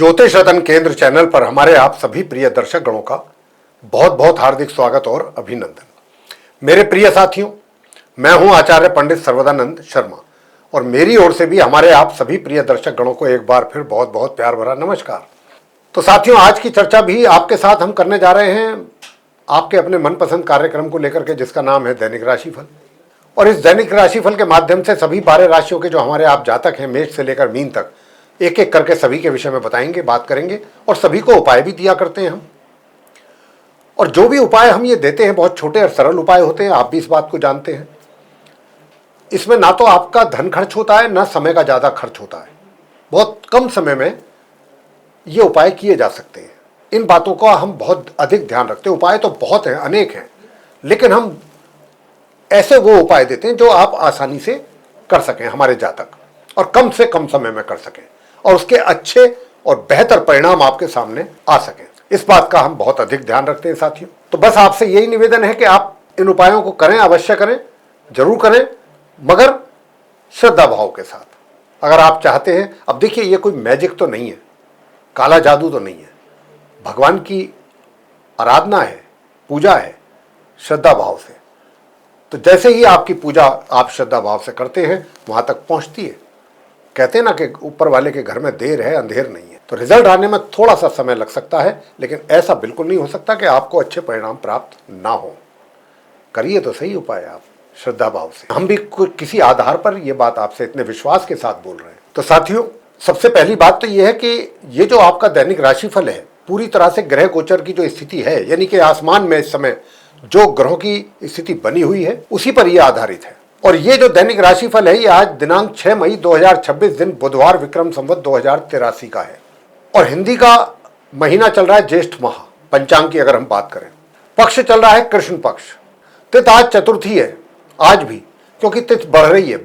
ज्योतिष रतन केंद्र चैनल पर हमारे आप सभी प्रिय दर्शक गणों का बहुत बहुत हार्दिक स्वागत और अभिनंदन। मेरे प्रिय साथियों, मैं हूं आचार्य पंडित सर्वदानंद शर्मा और मेरी ओर से भी हमारे आप सभी प्रिय दर्शक गणों को एक बार फिर बहुत बहुत प्यार भरा नमस्कार। तो साथियों, आज की चर्चा भी आपके साथ हम करने जा रहे हैं आपके अपने मनपसंद कार्यक्रम को लेकर के, जिसका नाम है दैनिक राशिफल। और इस दैनिक राशिफल के माध्यम से सभी 12 राशियों के जो हमारे आप जातक हैं, मेष से लेकर मीन तक, एक एक करके सभी के विषय में बताएंगे, बात करेंगे और सभी को उपाय भी दिया करते हैं हम। और जो भी उपाय हम ये देते हैं बहुत छोटे और सरल उपाय होते हैं, आप भी इस बात को जानते हैं। इसमें ना तो आपका धन खर्च होता है, ना समय का ज़्यादा खर्च होता है। बहुत कम समय में ये उपाय किए जा सकते हैं। इन बातों का हम बहुत अधिक ध्यान रखते हैं। उपाय तो बहुत हैं, अनेक हैं, लेकिन हम ऐसे वो उपाय देते हैं जो आप आसानी से कर सकें, हमारे जातक, और कम से कम समय में कर सकें और उसके अच्छे और बेहतर परिणाम आपके सामने आ सकें। इस बात का हम बहुत अधिक ध्यान रखते हैं साथियों। तो बस आपसे यही निवेदन है कि आप इन उपायों को करें, अवश्य करें, जरूर करें, मगर श्रद्धा भाव के साथ। अगर आप चाहते हैं, अब देखिए, ये कोई मैजिक तो नहीं है, काला जादू तो नहीं है, भगवान की आराधना है, पूजा है, श्रद्धा भाव से। तो जैसे ही आपकी पूजा आप श्रद्धा भाव से करते हैं, वहां तक पहुंचती है। कहते हैं ना कि ऊपर वाले के घर में देर है, अंधेर नहीं है। तो रिजल्ट आने में थोड़ा सा समय लग सकता है, लेकिन ऐसा बिल्कुल नहीं हो सकता कि आपको अच्छे परिणाम प्राप्त ना हो। करिए तो सही उपाय आप श्रद्धा भाव से। हम भी किसी आधार पर ये बात आपसे इतने विश्वास के साथ बोल रहे हैं। तो साथियों, सबसे पहली बात तो ये है कि ये जो आपका दैनिक राशिफल है, पूरी तरह से ग्रह गोचर की जो स्थिति है, यानी कि आसमान में इस समय जो ग्रहों की स्थिति बनी हुई है, उसी पर यह आधारित है। और ये जो दैनिक राशिफल है, ये आज दिनांक 6 मई 2026 दिन बुधवार विक्रम संवत 2083 का है। और हिंदी का महीना चल रहा है ज्येष्ठ माह। पंचांग की अगर हम बात करें, पक्ष चल रहा है कृष्ण पक्ष। तिथ आज चतुर्थी है, आज भी, क्योंकि तिथ बढ़ रही है।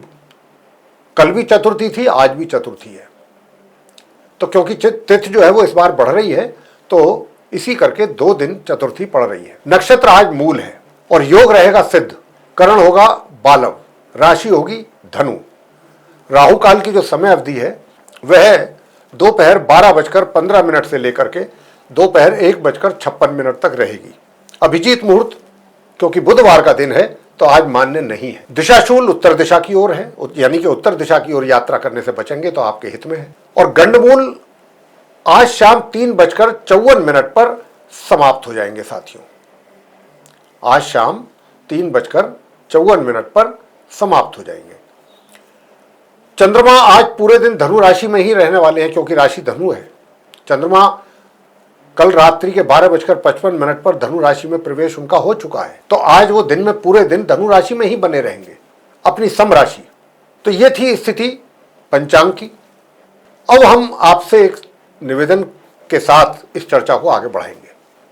कल भी चतुर्थी थी, आज भी चतुर्थी है। तो क्योंकि तिथ जो है वो इस बार बढ़ रही है, तो इसी करके 2 दिन चतुर्थी पड़ रही है। नक्षत्र आज मूल है और योग रहेगा सिद्ध, करण होगा बालव, राशि होगी धनु। राहु काल की जो समय अवधि है वह दोपहर 12:15 से लेकर के दोपहर 1:56 तक रहेगी। अभिजीत मुहूर्त, क्योंकि बुधवार का दिन है, तो आज मान्य नहीं है। दिशाशूल उत्तर दिशा की ओर है, यानी कि उत्तर दिशा की ओर यात्रा करने से बचेंगे तो आपके हित में है। और गंडमूल आज शाम 3:54 पर समाप्त हो जाएंगे साथियों। आज शाम 3:54 पर समाप्त हो जाएंगे। चंद्रमा आज पूरे दिन धनु राशि में ही रहने वाले हैं, क्योंकि राशि धनु है। चंद्रमा कल रात्रि के 12:55 पर धनु राशि में प्रवेश उनका हो चुका है। तो आज वो दिन में पूरे दिन धनु राशि में ही बने रहेंगे, अपनी सम राशि। तो ये थी स्थिति पंचांग की। अब हम आपसे एक निवेदन के साथ इस चर्चा को आगे बढ़ाएंगे।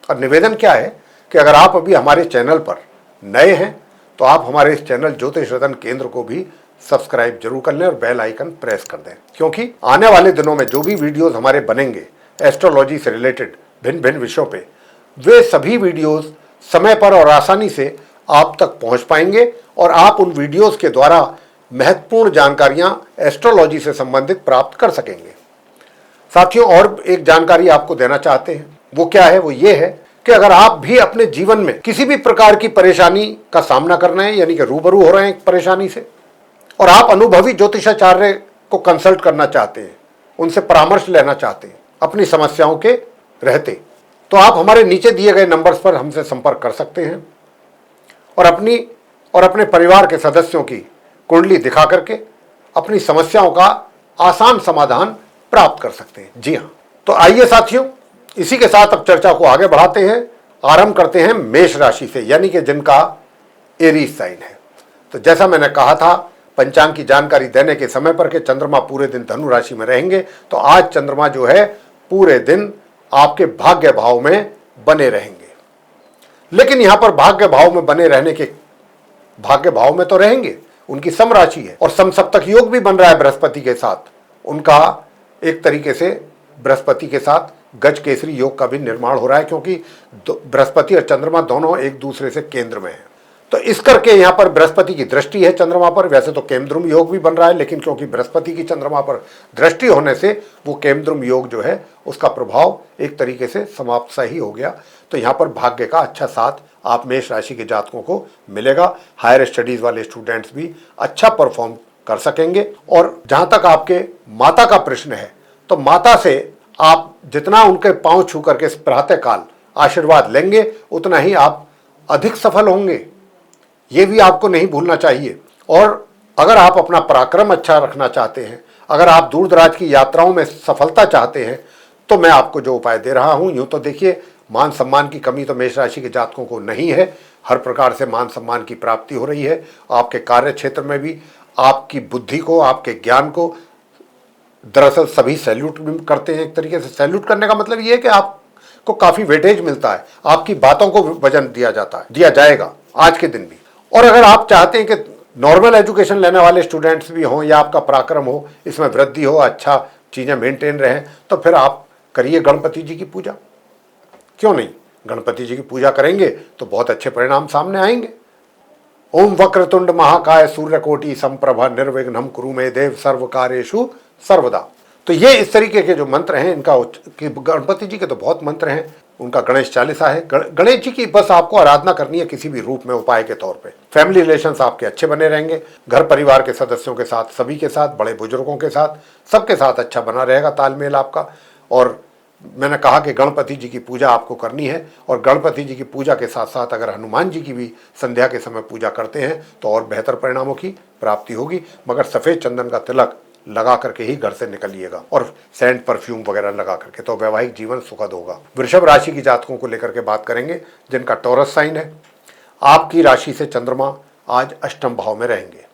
और निवेदन क्या है कि अगर आप अभी हमारे चैनल पर नए हैं तो आप हमारे इस चैनल ज्योतिष रतन केंद्र को भी सब्सक्राइब जरूर कर लें और बेल आइकन प्रेस कर दें, क्योंकि आने वाले दिनों में जो भी वीडियोस हमारे बनेंगे एस्ट्रोलॉजी से रिलेटेड भिन्न भिन्न विषयों पे, वे सभी वीडियोस समय पर और आसानी से आप तक पहुंच पाएंगे और आप उन वीडियोस के द्वारा महत्वपूर्ण जानकारियां एस्ट्रोलॉजी से संबंधित प्राप्त कर सकेंगे। साथियों, और एक जानकारी आपको देना चाहते हैं, वो क्या है? वो ये है कि अगर आप भी अपने जीवन में किसी भी प्रकार की परेशानी का सामना कर रहे हैं, यानी कि रूबरू हो रहे हैं परेशानी से, और आप अनुभवी ज्योतिषाचार्य को कंसल्ट करना चाहते हैं, उनसे परामर्श लेना चाहते हैं अपनी समस्याओं के रहते, तो आप हमारे नीचे दिए गए नंबर्स पर हमसे संपर्क कर सकते हैं और अपनी और अपने परिवार के सदस्यों की कुंडली दिखा करके अपनी समस्याओं का आसान समाधान प्राप्त कर सकते हैं। जी हाँ, तो आइए साथियों, इसी के साथ अब चर्चा को आगे बढ़ाते हैं। आरंभ करते हैं मेष राशि से, यानी कि जिनका एरीज साइन है। तो जैसा मैंने कहा था पंचांग की जानकारी देने के समय पर कि चंद्रमा पूरे दिन धनु राशि में रहेंगे, तो आज चंद्रमा जो है पूरे दिन आपके भाग्य भाव में बने रहेंगे। लेकिन यहां पर भाग्य भाव में बने रहने के, भाग्य भाव में तो रहेंगे, उनकी सम राशि है और समसप्तक योग भी बन रहा है बृहस्पति के साथ। उनका एक तरीके से बृहस्पति के साथ गज केसरी योग का भी निर्माण हो रहा है, क्योंकि बृहस्पति और चंद्रमा दोनों एक दूसरे से केंद्र में हैं। तो इस करके यहाँ पर बृहस्पति की दृष्टि है चंद्रमा पर। वैसे तो केमद्रुम योग भी बन रहा है, लेकिन क्योंकि बृहस्पति की चंद्रमा पर दृष्टि होने से वो केमद्रुम योग जो है उसका प्रभाव एक तरीके से समाप्त सा ही हो गया। तो यहाँ पर भाग्य का अच्छा साथ आप मेष राशि के जातकों को मिलेगा। हायर स्टडीज वाले स्टूडेंट्स भी अच्छा परफॉर्म कर सकेंगे। और जहाँ तक आपके माता का प्रश्न है, तो माता से आप जितना उनके पांव छू करके प्रातःकाल आशीर्वाद लेंगे उतना ही आप अधिक सफल होंगे, ये भी आपको नहीं भूलना चाहिए। और अगर आप अपना पराक्रम अच्छा रखना चाहते हैं, अगर आप दूर दराज की यात्राओं में सफलता चाहते हैं, तो मैं आपको जो उपाय दे रहा हूं, यूं तो देखिए मान सम्मान की कमी तो मेष राशि के जातकों को नहीं है, हर प्रकार से मान सम्मान की प्राप्ति हो रही है। आपके कार्य क्षेत्र में भी आपकी बुद्धि को, आपके ज्ञान को दरअसल सभी सैल्यूट भी करते हैं। एक तरीके से सैल्यूट करने का मतलब ये है कि आपको काफी वेटेज मिलता है, आपकी बातों को वजन दिया जाता है, दिया जाएगा आज के दिन भी। और अगर आप चाहते हैं कि नॉर्मल एजुकेशन लेने वाले स्टूडेंट्स भी हों या आपका पराक्रम हो, इसमें वृद्धि हो, अच्छा चीज़ें मेंटेन रहें, तो फिर आप करिए गणपति जी की पूजा। क्यों नहीं, गणपति जी की पूजा करेंगे तो बहुत अच्छे परिणाम सामने आएंगे। ओम वक्रतुंड महाकाय सूर्यकोटि संप्रभा निर्विघ्नं कुरु मे देव सर्व कार्येषु सर्वदा। तो ये इस तरीके के जो मंत्र हैं इनका, गणपति जी के तो बहुत मंत्र हैं, उनका गणेश चालीसा है। गणेश जी की बस आपको आराधना करनी है किसी भी रूप में, उपाय के तौर पे। फैमिली रिलेशंस आपके अच्छे बने रहेंगे, घर परिवार के सदस्यों के साथ, सभी के साथ, बड़े बुजुर्गों के साथ, सबके साथ अच्छा बना रहेगा तालमेल आपका। और मैंने कहा कि गणपति जी की पूजा आपको करनी है, और गणपति जी की पूजा के साथ साथ अगर हनुमान जी की भी संध्या के समय पूजा करते हैं तो और बेहतर परिणामों की प्राप्ति होगी। मगर सफ़ेद चंदन का तिलक लगा करके ही घर से निकलिएगा, और सेंट परफ्यूम वगैरह लगा करके, तो वैवाहिक जीवन सुखद होगा। वृषभ राशि की जातकों को लेकर के बात करेंगे जिनका टॉरस साइन है। आपकी राशि से चंद्रमा आज अष्टम भाव में रहेंगे।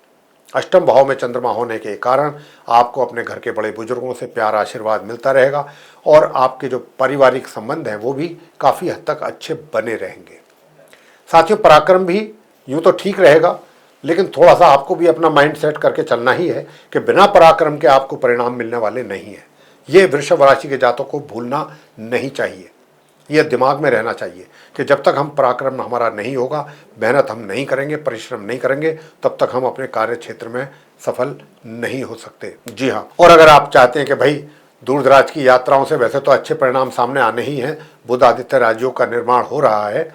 अष्टम भाव में चंद्रमा होने के कारण आपको अपने घर के बड़े बुजुर्गों से प्यार आशीर्वाद मिलता रहेगा, और आपके जो पारिवारिक संबंध हैं वो भी काफ़ी हद तक अच्छे बने रहेंगे। साथियों, पराक्रम भी यूँ तो ठीक रहेगा, लेकिन थोड़ा सा आपको भी अपना माइंड सेट करके चलना ही है कि बिना पराक्रम के आपको परिणाम मिलने वाले नहीं है। ये वृषभ राशि के जातकों को भूलना नहीं चाहिए, यह दिमाग में रहना चाहिए कि जब तक हम पराक्रम हमारा नहीं होगा, मेहनत हम नहीं करेंगे, परिश्रम नहीं करेंगे, तब तक हम अपने कार्य क्षेत्र में सफल नहीं हो सकते। जी हाँ, और अगर आप चाहते हैं कि भाई दूर दराज की यात्राओं से वैसे तो अच्छे परिणाम सामने आने ही हैं, बुध आदित्य राजयोग का निर्माण हो रहा है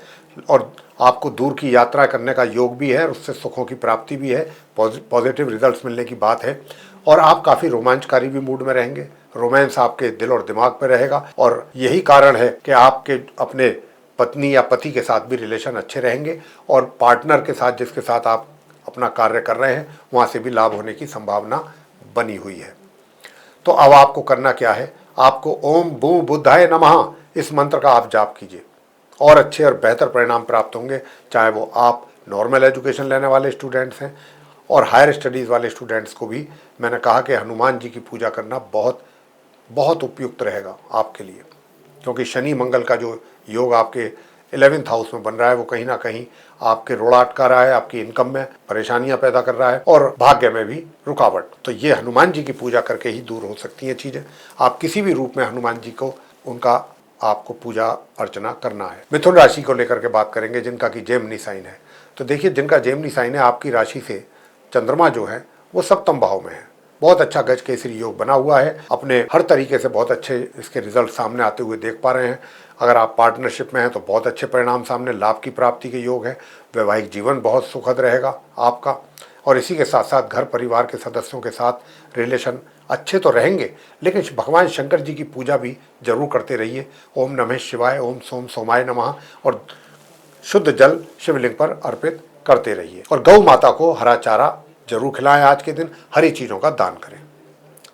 और आपको दूर की यात्रा करने का योग भी है, और उससे सुखों की प्राप्ति भी है, पॉजिटिव रिजल्ट्स मिलने की बात है, और आप काफ़ी रोमांचकारी भी मूड में रहेंगे। रोमांस आपके दिल और दिमाग पर रहेगा, और यही कारण है कि आपके अपने पत्नी या पति के साथ भी रिलेशन अच्छे रहेंगे, और पार्टनर के साथ जिसके साथ आप अपना कार्य कर रहे हैं वहाँ से भी लाभ होने की संभावना बनी हुई है। तो अब आपको करना क्या है, आपको ओम बू बुद्धाय नमः इस मंत्र का आप जाप कीजिए, और अच्छे और बेहतर परिणाम प्राप्त होंगे। चाहे वो आप नॉर्मल एजुकेशन लेने वाले स्टूडेंट्स हैं, और हायर स्टडीज़ वाले स्टूडेंट्स को भी मैंने कहा कि हनुमान जी की पूजा करना बहुत बहुत उपयुक्त रहेगा आपके लिए, क्योंकि शनि मंगल का जो योग आपके 11th हाउस में बन रहा है वो कहीं ना कहीं आपके रोड़ा अटका रहा है, आपकी इनकम में परेशानियां पैदा कर रहा है, और भाग्य में भी रुकावट। तो ये हनुमान जी की पूजा करके ही दूर हो सकती हैं चीज़ें। आप किसी भी रूप में हनुमान जी को, उनका आपको पूजा अर्चना करना है। मिथुन राशि को लेकर के बात करेंगे जिनका कि जेमिनी साइन है। तो देखिए, जिनका जेमिनी साइन है, आपकी राशि से चंद्रमा जो है वो सप्तम भाव में है। बहुत अच्छा गज केसरी योग बना हुआ है, अपने हर तरीके से बहुत अच्छे इसके रिजल्ट सामने आते हुए देख पा रहे हैं। अगर आप पार्टनरशिप में हैं तो बहुत अच्छे परिणाम सामने, लाभ की प्राप्ति के योग है। वैवाहिक जीवन बहुत सुखद रहेगा आपका, और इसी के साथ साथ घर परिवार के सदस्यों के साथ रिलेशन अच्छे तो रहेंगे, लेकिन भगवान शंकर जी की पूजा भी जरूर करते रहिए। ओम नमः शिवाय, ओम सोम सोमाय नमः, और शुद्ध जल शिवलिंग पर अर्पित करते रहिए, और गौ माता को हरा चारा जरूर खिलाएं। आज के दिन हरी चीज़ों का दान करें,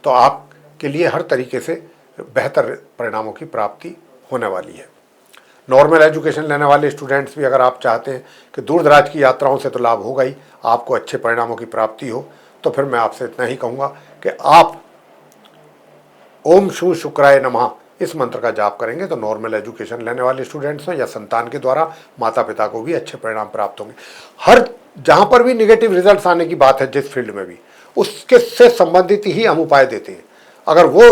तो आपके लिए हर तरीके से बेहतर परिणामों की प्राप्ति होने वाली है। नॉर्मल एजुकेशन लेने वाले स्टूडेंट्स भी, अगर आप चाहते हैं कि दूर दराज की यात्राओं से तो लाभ होगा ही, आपको अच्छे परिणामों की प्राप्ति हो, तो फिर मैं आपसे इतना ही कहूँगा कि आप ओम शू शुक्राय नमः इस मंत्र का जाप करेंगे तो नॉर्मल एजुकेशन लेने वाले स्टूडेंट्स हैं या संतान के द्वारा माता पिता को भी अच्छे परिणाम प्राप्त होंगे। हर जहाँ पर भी निगेटिव रिजल्ट्स आने की बात है, जिस फील्ड में भी, उसके से संबंधित ही हम उपाय देते हैं। अगर वो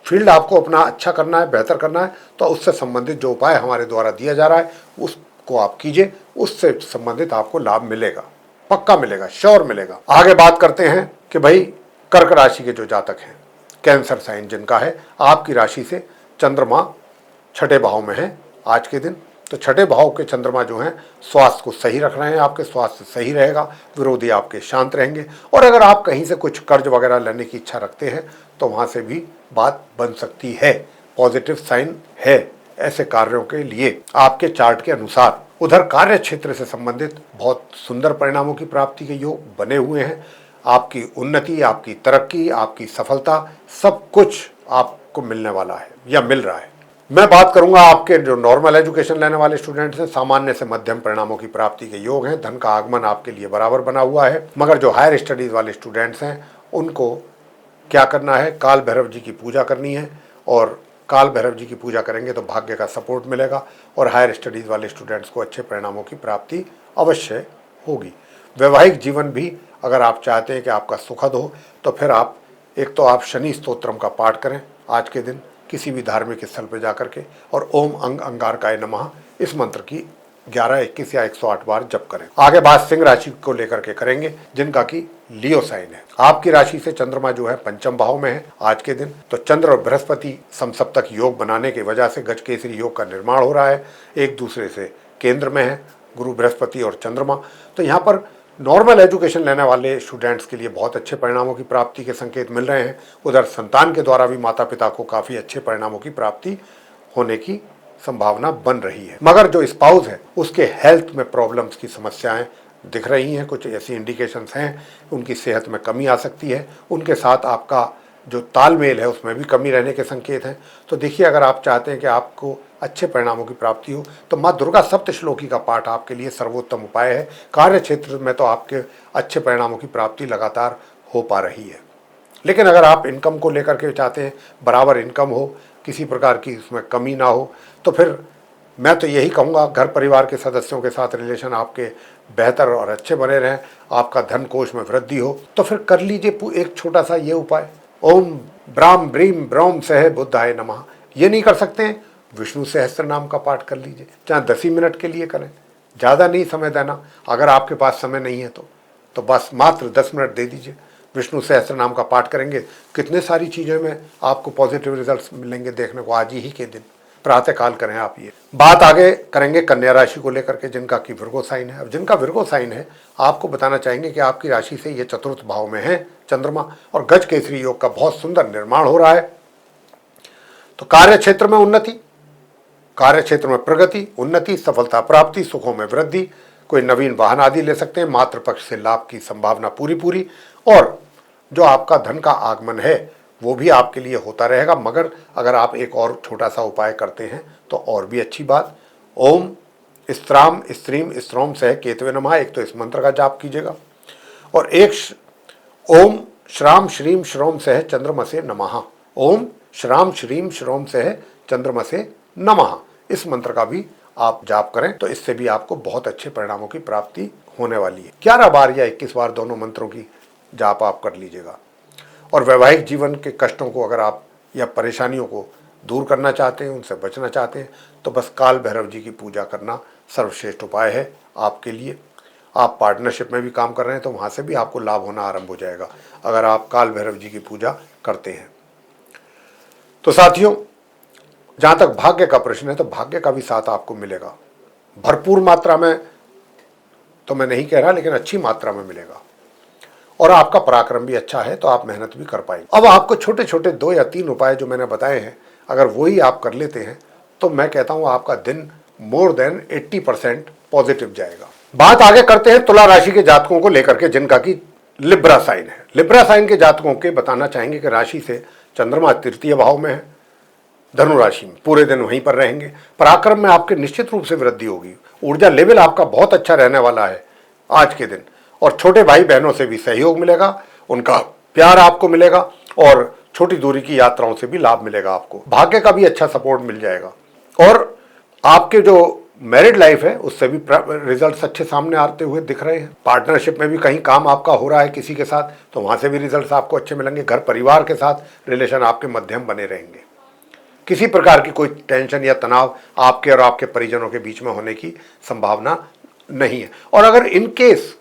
फील्ड आपको अपना अच्छा करना है, बेहतर करना है, तो उससे संबंधित जो उपाय हमारे द्वारा दिया जा रहा है उसको को आप कीजिए, उससे संबंधित आपको लाभ मिलेगा, पक्का मिलेगा, श्योर मिलेगा। आगे बात करते हैं कि भाई कर्क राशि के जो जातक हैं, कैंसर साइन जिनका है, आपकी राशि से चंद्रमा छठे भाव में है आज के दिन। तो छठे भाव के चंद्रमा जो हैं स्वास्थ्य को सही रख रहे हैं, आपके स्वास्थ्य सही रहेगा, विरोधी आपके शांत रहेंगे। और अगर आप कहीं से कुछ कर्ज वगैरह लेने की इच्छा रखते हैं तो वहाँ से भी बात बन सकती है, पॉजिटिव साइन है ऐसे कार्यों के लिए आपके चार्ट के अनुसार। उधर कार्य क्षेत्र से संबंधित बहुत सुंदर परिणामों की प्राप्ति के योग बने हुए हैं। आपकी उन्नति, आपकी तरक्की, आपकी सफलता, सब कुछ आपको मिलने वाला है या मिल रहा है। मैं बात करूंगा आपके जो नॉर्मल एजुकेशन लेने वाले स्टूडेंट्स हैं, सामान्य से मध्यम परिणामों की प्राप्ति के योग हैं, धन का आगमन आपके लिए बराबर बना हुआ है। मगर जो हायर स्टडीज वाले स्टूडेंट्स हैं उनको क्या करना है, काल भैरव जी की पूजा करनी है, और काल भैरव जी की पूजा करेंगे तो भाग्य का सपोर्ट मिलेगा और हायर स्टडीज वाले स्टूडेंट्स को अच्छे परिणामों की प्राप्ति अवश्य होगी। वैवाहिक जीवन भी अगर आप चाहते हैं कि आपका सुखद हो तो फिर आप एक तो आप शनि स्तोत्रम का पाठ करें आज के दिन किसी भी धार्मिक स्थल पर जाकर के, और ओम अंग अंगारकाय नमः इस मंत्र की 11, 21 या 108 बार जप करें। आगे बात सिंह राशि को लेकर के करेंगे जिनका कि लियो साइन है। आपकी राशि से चंद्रमा जो है पंचम भाव में है आज के दिन। तो चंद्र और बृहस्पति समसप्तक योग बनाने की वजह से गजकेसरी योग का निर्माण हो रहा है, एक दूसरे से केंद्र में है गुरु बृहस्पति और चंद्रमा। तो यहाँ पर नॉर्मल एजुकेशन लेने वाले स्टूडेंट्स के लिए बहुत अच्छे परिणामों की प्राप्ति के संकेत मिल रहे हैं। उधर संतान के द्वारा भी माता पिता को काफ़ी अच्छे परिणामों की प्राप्ति होने की संभावना बन रही है। मगर जो स्पाउस है उसके हेल्थ में प्रॉब्लम्स की समस्याएं दिख रही हैं, कुछ ऐसी इंडिकेशंस हैं, उनकी सेहत में कमी आ सकती है, उनके साथ आपका जो तालमेल है उसमें भी कमी रहने के संकेत हैं। तो देखिए, अगर आप चाहते हैं कि आपको अच्छे परिणामों की प्राप्ति हो तो माँ दुर्गा सप्तश्लोकी का पाठ आपके लिए सर्वोत्तम उपाय है। कार्य क्षेत्र में तो आपके अच्छे परिणामों की प्राप्ति लगातार हो पा रही है। लेकिन अगर आप इनकम को लेकर के चाहते हैं बराबर इनकम हो, किसी प्रकार की उसमें कमी ना हो, तो फिर मैं तो यही कहूँगा घर परिवार के सदस्यों के साथ रिलेशन आपके बेहतर और अच्छे बने रहें, आपका धन कोष में वृद्धि हो, तो फिर कर लीजिए एक छोटा सा ये उपाय, ओम ब्राम ब्रीम ब्रौम सह बुद्धाय नमः। ये नहीं कर सकते हैं, विष्णु सहस्त्र नाम का पाठ कर लीजिए, चाहे 10 ही मिनट के लिए करें, ज़्यादा नहीं समय देना। अगर आपके पास समय नहीं है तो बस मात्र 10 मिनट दे दीजिए, विष्णु सहस्त्र नाम का पाठ करेंगे, कितने सारी चीज़ों में आपको पॉजिटिव रिजल्ट्स मिलेंगे देखने को। आज ही के दिन प्रातःकाल करें आप। ये बात आगे करेंगे कन्या राशि को लेकर के जिनका कि विर्गो साइन है। अब जिनका विर्गो साइन है आपको बताना चाहेंगे कि आपकी राशि से ये चतुर्थ भाव में है चंद्रमा, और गज केसरी योग का बहुत सुंदर निर्माण हो रहा है। तो कार्य क्षेत्र में उन्नति, कार्य क्षेत्र में प्रगति, उन्नति, सफलता प्राप्ति, सुखों में वृद्धि, कोई नवीन वाहन आदि ले सकते हैं, मातृ पक्ष से लाभ की संभावना पूरी, और जो आपका धन का आगमन है वो भी आपके लिए होता रहेगा। मगर अगर आप एक और छोटा सा उपाय करते हैं तो और भी अच्छी बात। ओम स्त्राम स्त्रीम स्त्रोम सह केतवे नमः, एक तो इस मंत्र का जाप कीजिएगा, और एक ओम श्राम श्रीम श्रोम सह चंद्रमसे नमः, ओम श्राम श्रीम श्रोम सह चंद्रमसे नमः, इस मंत्र का भी आप जाप करें तो इससे भी आपको बहुत अच्छे परिणामों की प्राप्ति होने वाली है। 11 बार या 21 बार दोनों मंत्रों की जाप आप कर लीजिएगा। और वैवाहिक जीवन के कष्टों को अगर आप या परेशानियों को दूर करना चाहते हैं, उनसे बचना चाहते हैं, तो बस काल भैरव जी की पूजा करना सर्वश्रेष्ठ उपाय है आपके लिए। आप पार्टनरशिप में भी काम कर रहे हैं तो वहाँ से भी आपको लाभ होना आरंभ हो जाएगा अगर आप काल भैरव जी की पूजा करते हैं। तो साथियों, जहाँ तक भाग्य का प्रश्न है तो भाग्य का भी साथ आपको मिलेगा, भरपूर मात्रा में तो मैं नहीं कह रहा, लेकिन अच्छी मात्रा में मिलेगा, और आपका पराक्रम भी अच्छा है तो आप मेहनत भी कर पाएंगे। अब आपको छोटे छोटे 2 या 3 उपाय जो मैंने बताए हैं, अगर वही आप कर लेते हैं तो मैं कहता हूँ आपका दिन मोर देन 80% पॉजिटिव जाएगा। बात आगे करते हैं तुला राशि के जातकों को लेकर के जिनका कि लिब्रा साइन है। लिब्रा साइन के जातकों के बताना चाहेंगे कि राशि से चंद्रमा तृतीय भाव में है, धनु राशि में, पूरे दिन वहीं पर रहेंगे। पराक्रम में आपके निश्चित रूप से वृद्धि होगी, ऊर्जा लेवल आपका बहुत अच्छा रहने वाला है आज के दिन, और छोटे भाई बहनों से भी सहयोग मिलेगा, उनका प्यार आपको मिलेगा, और छोटी दूरी की यात्राओं से भी लाभ मिलेगा आपको। भाग्य का भी अच्छा सपोर्ट मिल जाएगा, और आपके जो मैरिड लाइफ है उससे भी रिजल्ट्स अच्छे सामने आते हुए दिख रहे हैं। पार्टनरशिप में भी कहीं काम आपका हो रहा है किसी के साथ तो वहाँ से भी रिजल्ट्स आपको अच्छे मिलेंगे। घर परिवार के साथ रिलेशन आपके मध्यम बने रहेंगे। किसी प्रकार की कोई टेंशन या तनाव आपके और आपके परिजनों के बीच में होने की संभावना नहीं है। और अगर इन केस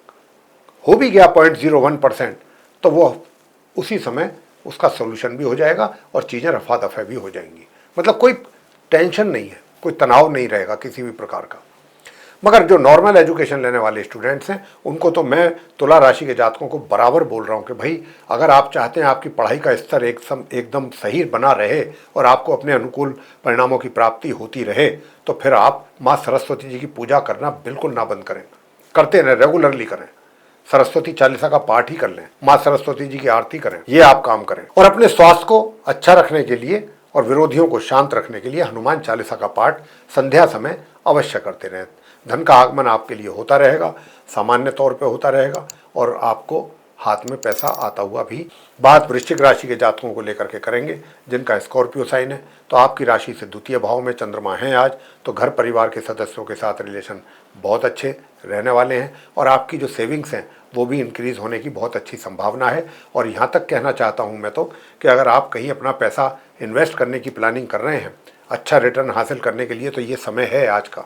हो भी गया 0.01%, तो वो उसी समय उसका सोल्यूशन भी हो जाएगा और चीज़ें रफा दफा भी हो जाएंगी। मतलब कोई टेंशन नहीं है, कोई तनाव नहीं रहेगा किसी भी प्रकार का। मगर जो नॉर्मल एजुकेशन लेने वाले स्टूडेंट्स हैं, उनको तो मैं तुला राशि के जातकों को बराबर बोल रहा हूँ कि भाई, अगर आप चाहते हैं आपकी पढ़ाई का स्तर एकदम सही बना रहे और आपको अपने अनुकूल परिणामों की प्राप्ति होती रहे, तो फिर आप माँ सरस्वती जी की पूजा करना बिल्कुल ना बंद करें, करते रहें, रेगुलरली करें। सरस्वती चालीसा का पाठ ही कर लें, माँ सरस्वती जी की आरती करें, ये आप काम करें। और अपने स्वास्थ्य को अच्छा रखने के लिए और विरोधियों को शांत रखने के लिए हनुमान चालीसा का पाठ संध्या समय अवश्य करते रहें। धन का आगमन आपके लिए होता रहेगा, सामान्य तौर पे होता रहेगा, और आपको हाथ में पैसा आता हुआ भी। बात वृश्चिक राशि के जातकों को लेकर के करेंगे, जिनका स्कॉर्पियो साइन है। तो आपकी राशि से द्वितीय भाव में चंद्रमा है आज, तो घर परिवार के सदस्यों के साथ रिलेशन बहुत अच्छे रहने वाले हैं, और आपकी जो सेविंग्स हैं वो भी इंक्रीज होने की बहुत अच्छी संभावना है। और यहाँ तक कहना चाहता हूँ मैं तो कि अगर आप कहीं अपना पैसा इन्वेस्ट करने की प्लानिंग कर रहे हैं अच्छा रिटर्न हासिल करने के लिए, तो ये समय है आज का,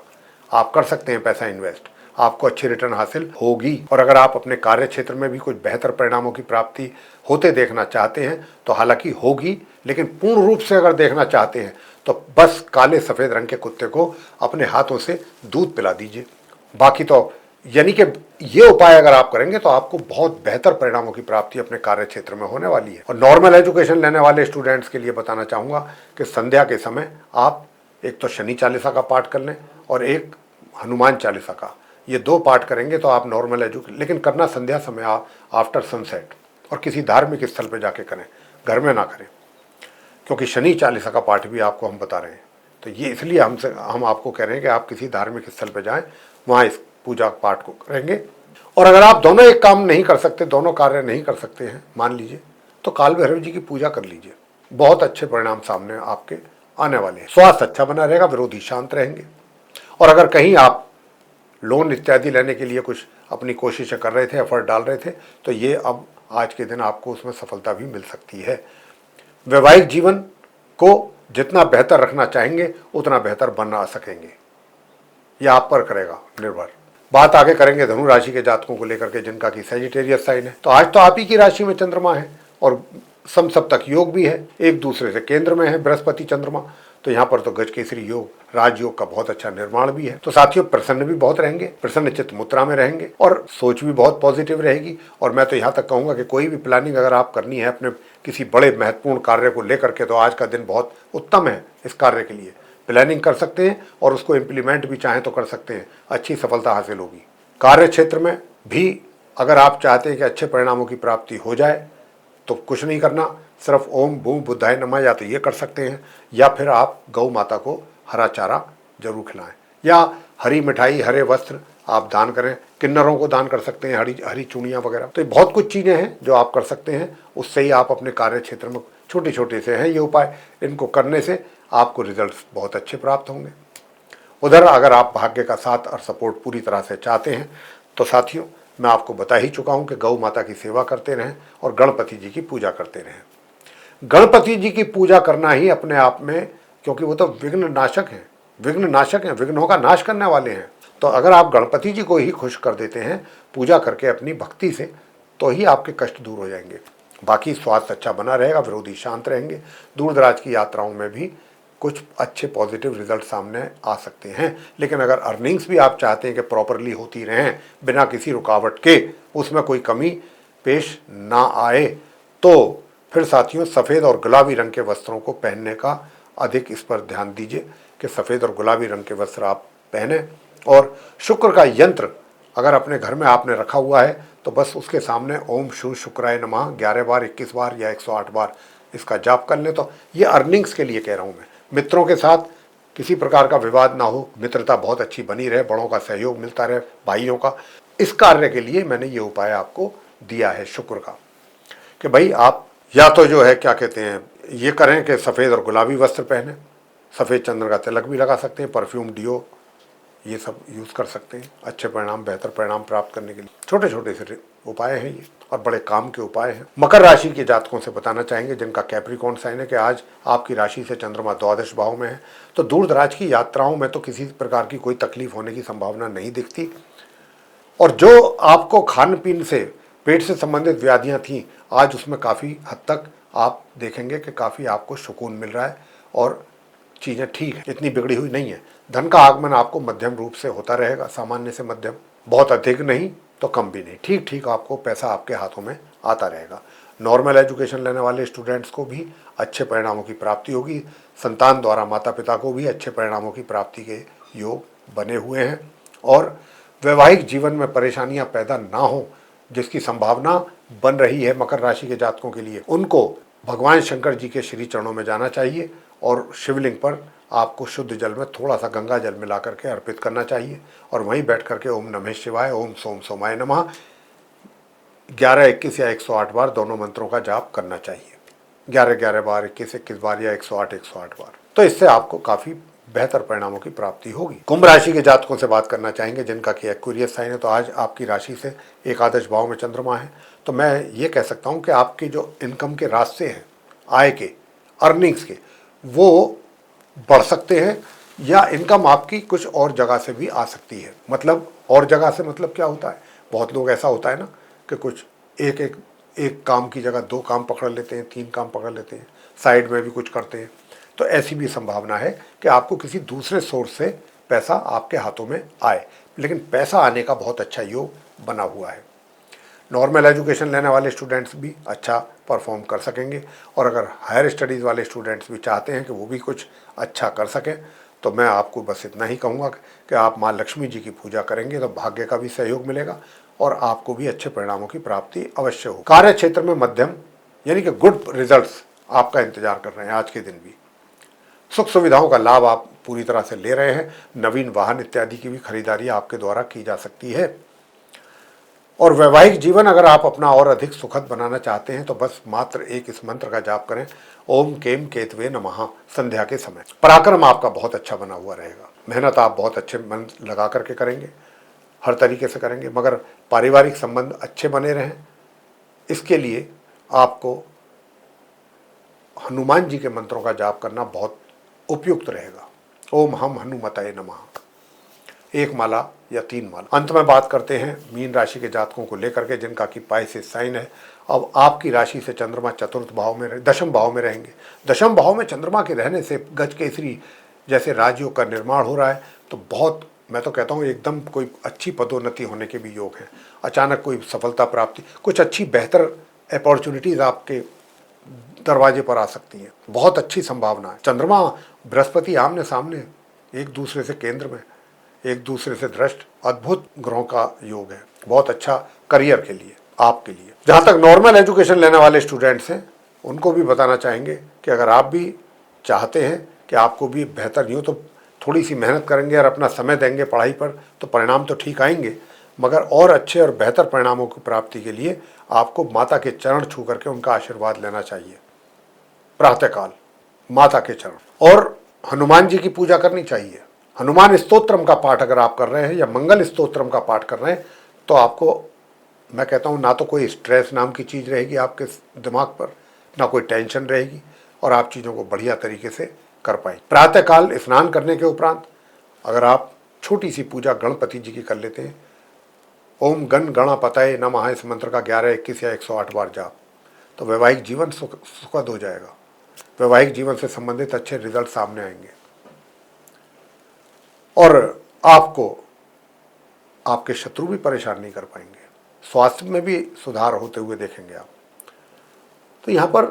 आप कर सकते हैं पैसा इन्वेस्ट, आपको अच्छी रिटर्न हासिल होगी। और अगर आप अपने कार्य क्षेत्र में भी कुछ बेहतर परिणामों की प्राप्ति होते देखना चाहते हैं तो हालांकि होगी, लेकिन पूर्ण रूप से अगर देखना चाहते हैं तो बस काले सफ़ेद रंग के कुत्ते को अपने हाथों से दूध पिला दीजिए। बाकी तो यानी कि ये उपाय अगर आप करेंगे तो आपको बहुत बेहतर परिणामों की प्राप्ति अपने कार्य क्षेत्र में होने वाली है। और नॉर्मल एजुकेशन लेने वाले स्टूडेंट्स के लिए बताना चाहूँगा कि संध्या के समय आप एक तो शनि चालीसा का पाठ कर लें और एक हनुमान चालीसा का, ये 2 पाठ करेंगे तो आप नॉर्मल एजुकेशन, लेकिन करना संध्या समय आप आफ्टर सनसेट और किसी धार्मिक स्थल पर जाके करें, घर में ना करें, क्योंकि शनि चालीसा का पाठ भी आपको हम बता रहे हैं। तो ये इसलिए हम आपको कह रहे हैं कि आप किसी धार्मिक स्थल पर जाएं, वहाँ इस पूजा पाठ को करेंगे। और अगर आप दोनों एक काम नहीं कर सकते, दोनों कार्य नहीं कर सकते हैं मान लीजिए, तो काल भैरव जी की पूजा कर लीजिए, बहुत अच्छे परिणाम सामने आपके आने वाले हैं। स्वास्थ्य अच्छा बना रहेगा, विरोधी शांत रहेंगे। और अगर कहीं आप लोन इत्यादि लेने के लिए कुछ अपनी कोशिशें कर रहे थे, एफर्ट डाल रहे थे, तो ये अब आज के दिन आपको उसमें सफलता भी मिल सकती है। वैवाहिक जीवन को जितना बेहतर रखना चाहेंगे उतना बेहतर बना सकेंगे, यह आप पर करेगा निर्भर। बात आगे करेंगे धनु राशि के जातकों को लेकर के, जिनका कि सजिटेरियस साइन है। तो आज तो आप ही की राशि में चंद्रमा है और समसप्तक योग भी है, एक दूसरे से केंद्र में है बृहस्पति चंद्रमा। तो यहाँ पर तो गजकेसरी योग, राजयोग का बहुत अच्छा निर्माण भी है। तो साथियों, प्रसन्न भी बहुत रहेंगे, प्रसन्न चित्त मुद्रा में रहेंगे और सोच भी बहुत पॉजिटिव रहेगी। और मैं तो यहाँ तक कहूँगा कि कोई भी प्लानिंग अगर आप करनी है अपने किसी बड़े महत्वपूर्ण कार्य को लेकर के, तो आज का दिन बहुत उत्तम है इस कार्य के लिए। प्लानिंग कर सकते हैं और उसको इम्प्लीमेंट भी चाहें तो कर सकते हैं, अच्छी सफलता हासिल होगी। कार्य क्षेत्र में भी अगर आप चाहते हैं कि अच्छे परिणामों की प्राप्ति हो जाए, तो कुछ नहीं करना, सिर्फ ओम भूम बुद्धाय नमः या तो ये कर सकते हैं, या फिर आप गौ माता को हरा चारा जरूर खिलाएं, या हरी मिठाई, हरे वस्त्र आप दान करें, किन्नरों को दान कर सकते हैं, हरी चूड़ियाँ वगैरह। तो बहुत कुछ चीज़ें हैं जो आप कर सकते हैं, उससे ही आप अपने कार्य क्षेत्र में, छोटे छोटे से हैं ये उपाय, इनको करने से आपको रिजल्ट्स बहुत अच्छे प्राप्त होंगे। उधर अगर आप भाग्य का साथ और सपोर्ट पूरी तरह से चाहते हैं, तो साथियों मैं आपको बता ही चुका हूं कि गौ माता की सेवा करते रहें और गणपति जी की पूजा करते रहें। गणपति जी की पूजा करना ही अपने आप में, क्योंकि वो तो विघ्न नाशक हैं, विघ्नों का नाश करने वाले हैं। तो अगर आप गणपति जी को ही खुश कर देते हैं पूजा करके अपनी भक्ति से, तो ही आपके कष्ट दूर हो जाएंगे। बाकी स्वास्थ्य अच्छा बना रहेगा, विरोधी शांत रहेंगे, दूर दराज की यात्राओं में भी कुछ अच्छे पॉजिटिव रिजल्ट सामने आ सकते हैं। लेकिन अगर अर्निंग्स भी आप चाहते हैं कि प्रॉपरली होती रहें बिना किसी रुकावट के, उसमें कोई कमी पेश ना आए, तो फिर साथियों सफ़ेद और गुलाबी रंग के वस्त्रों को पहनने का अधिक इस पर ध्यान दीजिए कि सफ़ेद और गुलाबी रंग के वस्त्र आप पहने। और शुक्र का यंत्र अगर अपने घर में आपने रखा हुआ है, तो बस उसके सामने ओम शू शुक्राय नमः 11 बार, 21 बार या 108 बार इसका जाप कर लें। तो ये अर्निंग्स के लिए कह रहा हूँ मैं। मित्रों के साथ किसी प्रकार का विवाद ना हो, मित्रता बहुत अच्छी बनी रहे, बड़ों का सहयोग मिलता रहे, भाइयों का, इस कार्य के लिए मैंने ये उपाय आपको दिया है शुक्र का, कि भाई आप या तो जो है क्या कहते हैं ये करें कि सफ़ेद और गुलाबी वस्त्र पहने, सफ़ेद चंद्र का तिलक भी लगा सकते हैं, परफ्यूम, डियो ये सब यूज़ कर सकते हैं अच्छे परिणाम, बेहतर परिणाम प्राप्त करने के लिए। छोटे छोटे से उपाय हैं ये और बड़े काम के उपाय हैं। मकर राशि के जातकों से बताना चाहेंगे जिनका कैप्रिकॉर्न साइन है कि आज आपकी राशि से चंद्रमा द्वादश भाव में है, तो दूर दराज की यात्राओं में तो किसी प्रकार की कोई तकलीफ होने की संभावना नहीं दिखती। और जो आपको खान पीन से, पेट से संबंधित व्याधियां थी, आज उसमें काफ़ी हद तक आप देखेंगे कि काफ़ी आपको सुकून मिल रहा है और चीज़ें ठीक है, इतनी बिगड़ी हुई नहीं है। धन का आगमन आपको मध्यम रूप से होता रहेगा, सामान्य से मध्यम, बहुत अधिक नहीं तो कम भी नहीं, ठीक ठीक आपको पैसा आपके हाथों में आता रहेगा। नॉर्मल एजुकेशन लेने वाले स्टूडेंट्स को भी अच्छे परिणामों की प्राप्ति होगी। संतान द्वारा माता पिता को भी अच्छे परिणामों की प्राप्ति के योग बने हुए हैं। और वैवाहिक जीवन में परेशानियां पैदा ना हो जिसकी संभावना बन रही है मकर राशि के जातकों के लिए, उनको भगवान शंकर जी के श्री चरणों में जाना चाहिए और शिवलिंग पर आपको शुद्ध जल में थोड़ा सा गंगा जल मिला करके अर्पित करना चाहिए और वहीं बैठ करके ओम नमः शिवाय, ओम सोम सोमाय नमः 11, 21 या 108 बार दोनों मंत्रों का जाप करना चाहिए। 11 11 बार, 21 21 बार या 108 बार, तो इससे आपको काफ़ी बेहतर परिणामों की प्राप्ति होगी। कुंभ राशि के जातकों से बात करना चाहेंगे जिनका कि एक्वेरियस साइन है, तो आज आपकी राशि से एकादश भाव में चंद्रमा है, तो मैं ये कह सकता हूँ कि आपके जो इनकम के रास्ते हैं, आय के, अर्निंग्स के, वो बढ़ सकते हैं या इनकम आपकी कुछ और जगह से भी आ सकती है। मतलब और जगह से मतलब क्या होता है, बहुत लोग ऐसा होता है ना कि कुछ एक काम की जगह 2 काम पकड़ लेते हैं, 3 काम पकड़ लेते हैं, साइड में भी कुछ करते हैं, तो ऐसी भी संभावना है कि आपको किसी दूसरे सोर्स से पैसा आपके हाथों में आए, लेकिन पैसा आने का बहुत अच्छा योग बना हुआ है। नॉर्मल एजुकेशन लेने वाले स्टूडेंट्स भी अच्छा परफॉर्म कर सकेंगे और अगर हायर स्टडीज़ वाले स्टूडेंट्स भी चाहते हैं कि वो भी कुछ अच्छा कर सकें, तो मैं आपको बस इतना ही कहूँगा कि आप माँ लक्ष्मी जी की पूजा करेंगे तो भाग्य का भी सहयोग मिलेगा और आपको भी अच्छे परिणामों की प्राप्ति अवश्य हो। कार्य क्षेत्र में मध्यम यानी कि गुड रिजल्ट्स आपका इंतजार कर रहे हैं आज के दिन भी। सुख सुविधाओं का लाभ आप पूरी तरह से ले रहे हैं। नवीन वाहन इत्यादि की भी खरीदारी आपके द्वारा की जा सकती है। और वैवाहिक जीवन अगर आप अपना और अधिक सुखद बनाना चाहते हैं तो बस मात्र एक इस मंत्र का जाप करें, ओम केम केतवे नमः, संध्या के समय। पराक्रम आपका बहुत अच्छा बना हुआ रहेगा, मेहनत आप बहुत अच्छे मन लगा करके करेंगे, हर तरीके से करेंगे, मगर पारिवारिक संबंध अच्छे बने रहें इसके लिए आपको हनुमान जी के मंत्रों का जाप करना बहुत उपयुक्त रहेगा। ओम हम हनुमताय नमः, 1 माला या 3 माला। अंत में बात करते हैं मीन राशि के जातकों को लेकर के जिनका कि पाइसेस साइन है। अब आपकी राशि से चंद्रमा चतुर्थ भाव में, दशम भाव में रहेंगे। दशम भाव में चंद्रमा के रहने से गज केसरी जैसे राज्यों का निर्माण हो रहा है, तो बहुत, मैं तो कहता हूँ एकदम कोई अच्छी पदोन्नति होने के भी योग हैं। अचानक कोई सफलता प्राप्ति, कुछ अच्छी बेहतर अपॉर्चुनिटीज़ आपके दरवाजे पर आ सकती हैं, बहुत अच्छी संभावना है। चंद्रमा बृहस्पति आमने सामने, एक दूसरे से केंद्र में, एक दूसरे से दृष्ट, अद्भुत ग्रहों का योग है, बहुत अच्छा करियर के लिए, आपके लिए। जहाँ तक नॉर्मल एजुकेशन लेने वाले स्टूडेंट्स हैं उनको भी बताना चाहेंगे कि अगर आप भी चाहते हैं कि आपको भी बेहतर नहीं हो, तो थोड़ी सी मेहनत करेंगे और अपना समय देंगे पढ़ाई पर, तो परिणाम तो ठीक आएंगे, मगर और अच्छे और बेहतर परिणामों की प्राप्ति के लिए आपको माता के चरण छू करके उनका आशीर्वाद लेना चाहिए प्रातःकाल, माता के चरण, और हनुमान जी की पूजा करनी चाहिए। हनुमान स्तोत्रम का पाठ अगर आप कर रहे हैं या मंगल स्तोत्रम का पाठ कर रहे हैं तो आपको, मैं कहता हूँ, ना तो कोई स्ट्रेस नाम की चीज़ रहेगी आपके दिमाग पर, ना कोई टेंशन रहेगी और आप चीज़ों को बढ़िया तरीके से कर पाएंगे। प्रातःकाल स्नान करने के उपरांत अगर आप छोटी सी पूजा गणपति जी की कर लेते हैं, ओम गण गणपतये नमः, इस मंत्र का 11, 21 या 108 बार जाप, तो वैवाहिक जीवन सुखद हो जाएगा। वैवाहिक जीवन से संबंधित अच्छे रिजल्ट सामने आएंगे और आपको आपके शत्रु भी परेशान नहीं कर पाएंगे। स्वास्थ्य में भी सुधार होते हुए देखेंगे आप। तो यहाँ पर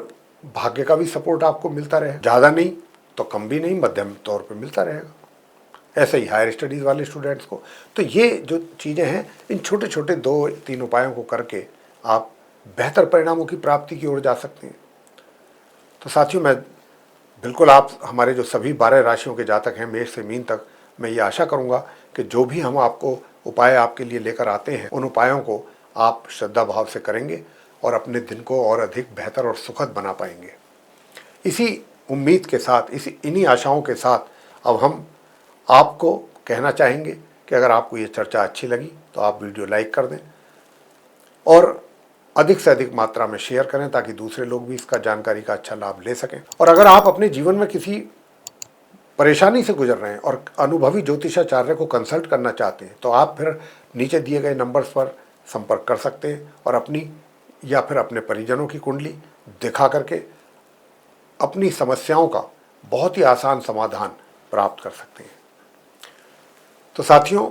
भाग्य का भी सपोर्ट आपको मिलता रहे, ज़्यादा नहीं तो कम भी नहीं, मध्यम तौर पे मिलता रहेगा। ऐसे ही हायर स्टडीज़ वाले स्टूडेंट्स को, तो ये जो चीज़ें हैं, इन छोटे छोटे 2-3 उपायों को करके आप बेहतर परिणामों की प्राप्ति की ओर जा सकते हैं। तो साथियों, मैं बिल्कुल आप हमारे जो सभी 12 राशियों के जातक हैं, मेष से मीन तक, मैं ये आशा करूँगा कि जो भी हम आपको उपाय आपके लिए लेकर आते हैं, उन उपायों को आप श्रद्धा भाव से करेंगे और अपने दिन को और अधिक बेहतर और सुखद बना पाएंगे। इसी उम्मीद के साथ, इन्हीं आशाओं के साथ अब हम आपको कहना चाहेंगे कि अगर आपको ये चर्चा अच्छी लगी तो आप वीडियो लाइक कर दें और अधिक से अधिक मात्रा में शेयर करें ताकि दूसरे लोग भी इसका जानकारी का अच्छा लाभ ले सकें। और अगर आप अपने जीवन में किसी परेशानी से गुजर रहे हैं और अनुभवी ज्योतिषाचार्य को कंसल्ट करना चाहते हैं तो आप फिर नीचे दिए गए नंबर्स पर संपर्क कर सकते हैं और अपनी या फिर अपने परिजनों की कुंडली दिखा करके अपनी समस्याओं का बहुत ही आसान समाधान प्राप्त कर सकते हैं। तो साथियों,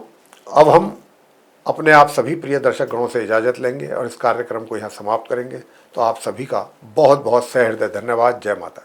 अब हम अपने आप सभी प्रिय दर्शक गणों से इजाज़त लेंगे और इस कार्यक्रम को यहाँ समाप्त करेंगे। तो आप सभी का बहुत बहुत सहृदय धन्यवाद। जय माता।